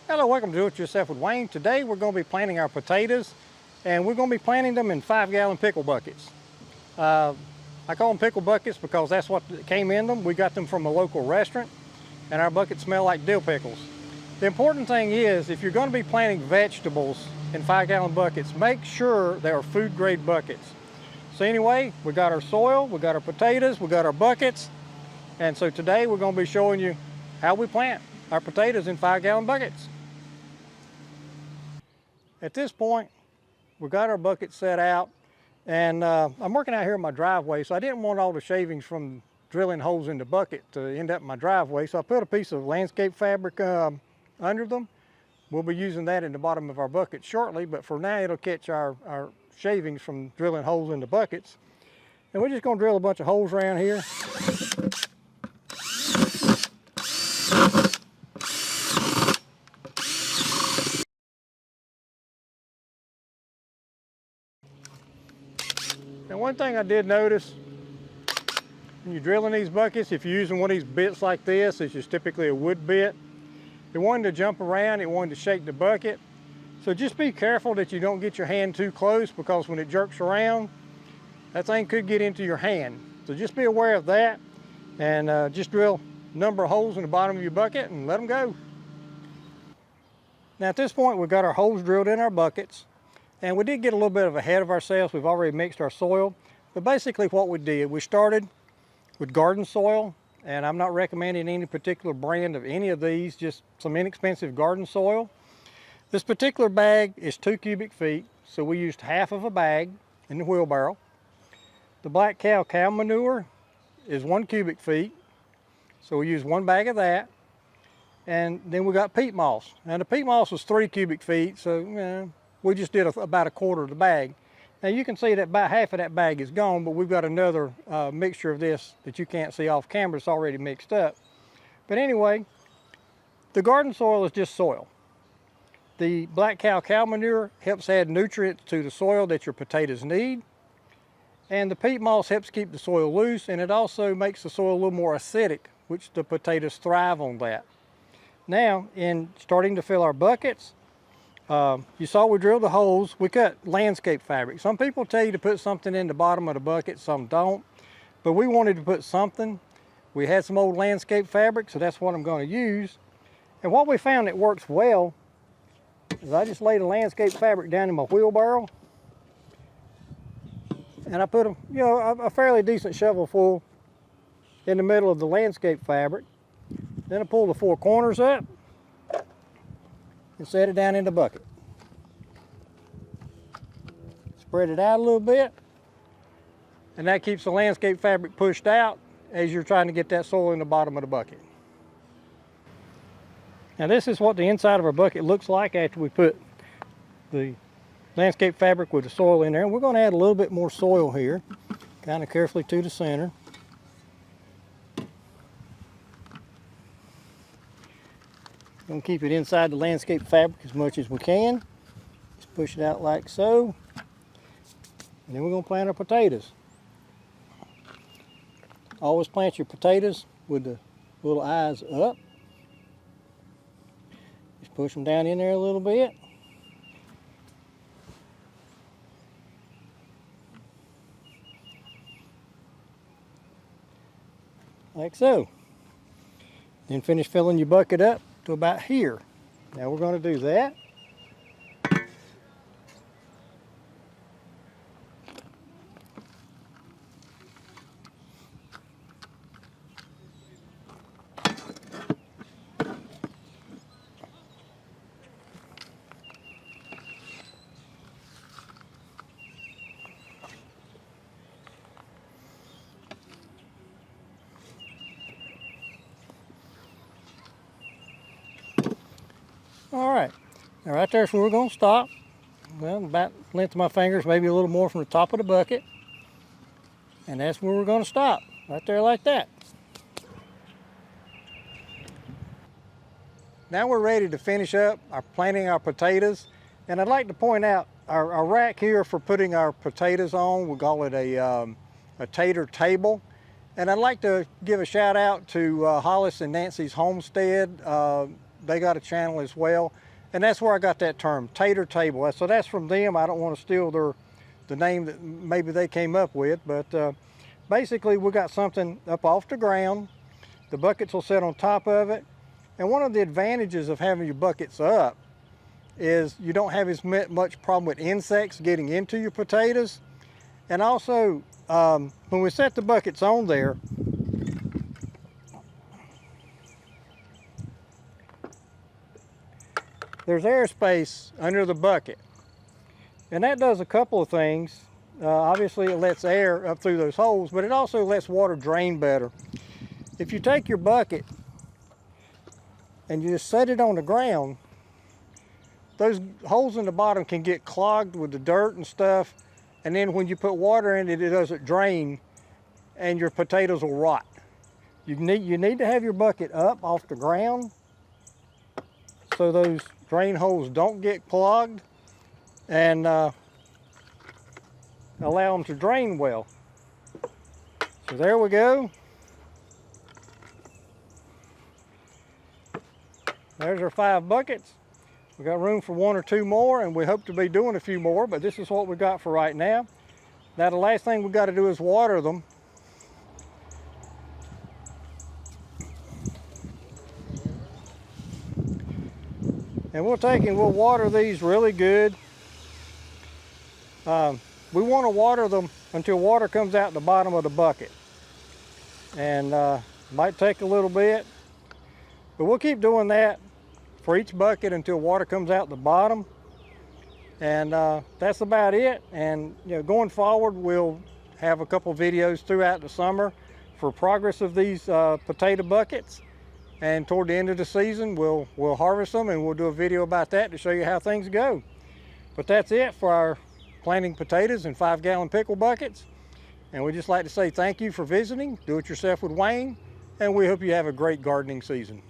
Hello, welcome to Do It Yourself with Wayne. Today we're going to be planting our potatoes, and we're going to be planting them in 5-gallon pickle buckets. I call them pickle buckets because that's what came in them. We got them from a local restaurant, and our buckets smell like dill pickles. The important thing is, if you're going to be planting vegetables in 5-gallon buckets, make sure they are food grade buckets. So anyway, we got our soil, we got our potatoes, we got our buckets, and so today we're going to be showing you how we plant our potatoes in 5-gallon buckets. At this point, we've got our bucket set out, and I'm working out here in my driveway, so I didn't want all the shavings from drilling holes in the bucket to end up in my driveway, so I put a piece of landscape fabric under them. We'll be using that in the bottom of our bucket shortly, but for now it'll catch our shavings from drilling holes in the buckets. And we're just going to drill a bunch of holes around here. And one thing I did notice, when you're drilling these buckets, if you're using one of these bits like this, it's just typically a wood bit, it wanted to jump around, it wanted to shake the bucket. So just be careful that you don't get your hand too close, because when it jerks around, that thing could get into your hand. So just be aware of that, and just drill a number of holes in the bottom of your bucket and let them go. Now at this point, we've got our holes drilled in our buckets. And we did get a little bit ahead of ourselves. We've already mixed our soil. But basically what we did, we started with garden soil, and I'm not recommending any particular brand of any of these, just some inexpensive garden soil. This particular bag is 2 cubic feet, so we used half of a bag in the wheelbarrow. The black cow manure is 1 cubic feet, so we used 1 bag of that. And then we got peat moss. Now the peat moss was 3 cubic feet, so we just did about 1/4 of the bag. Now you can see that about half of that bag is gone, but we've got another mixture of this that you can't see off camera. It's already mixed up. But anyway, the garden soil is just soil. The black cow manure helps add nutrients to the soil that your potatoes need. And the peat moss helps keep the soil loose, and it also makes the soil a little more acidic, which the potatoes thrive on that. Now, in starting to fill our buckets, you saw we drilled the holes. We cut landscape fabric. Some people tell you to put something in the bottom of the bucket, some don't. But we wanted to put something. We had some old landscape fabric, so that's what I'm going to use. And what we found that works well is I just laid a landscape fabric down in my wheelbarrow. And I put a fairly decent shovel full in the middle of the landscape fabric. Then I pull the 4 corners up and set it down in the bucket. Spread it out a little bit, and that keeps the landscape fabric pushed out as you're trying to get that soil in the bottom of the bucket. Now this is what the inside of our bucket looks like after we put the landscape fabric with the soil in there. And we're going to add a little bit more soil here, kind of carefully to the center. Going to keep it inside the landscape fabric as much as we can. Just push it out like so. And then we're going to plant our potatoes. Always plant your potatoes with the little eyes up. Just push them down in there a little bit. Like so. Then finish filling your bucket up to about here. Now we're going to do that. All right, now right there's where we're going to stop. Well, about the length of my fingers, maybe a little more from the top of the bucket. And that's where we're going to stop, right there like that. Now we're ready to finish up our planting our potatoes. And I'd like to point out our rack here for putting our potatoes on. We call it a tater table. And I'd like to give a shout out to Hollis and Nancy's Homestead. they got a channel as well. And that's where I got that term, Tater Table. So that's from them. I don't want to steal the name that maybe they came up with, but basically we got something up off the ground. The buckets will sit on top of it. And one of the advantages of having your buckets up is you don't have as much problem with insects getting into your potatoes. And also, when we set the buckets on there, there's airspace under the bucket. And that does a couple of things. Obviously it lets air up through those holes, but it also lets water drain better. If you take your bucket and you just set it on the ground, those holes in the bottom can get clogged with the dirt and stuff, and then when you put water in it, it doesn't drain and your potatoes will rot. You need to have your bucket up off the ground so those drain holes don't get clogged and allow them to drain well. So there we go. There's our 5 buckets. We got room for 1 or 2 more, and we hope to be doing a few more, but this is what we got for right now. Now the last thing we got to do is water them. And we'll water these really good. We want to water them until water comes out the bottom of the bucket. And might take a little bit, but we'll keep doing that for each bucket until water comes out the bottom. And that's about it. And going forward, we'll have a couple videos throughout the summer for progress of these potato buckets. And toward the end of the season, we'll harvest them, and we'll do a video about that to show you how things go. But that's it for our planting potatoes in 5-gallon pickle buckets. And we'd just like to say thank you for visiting. Do it yourself with Wayne, and we hope you have a great gardening season.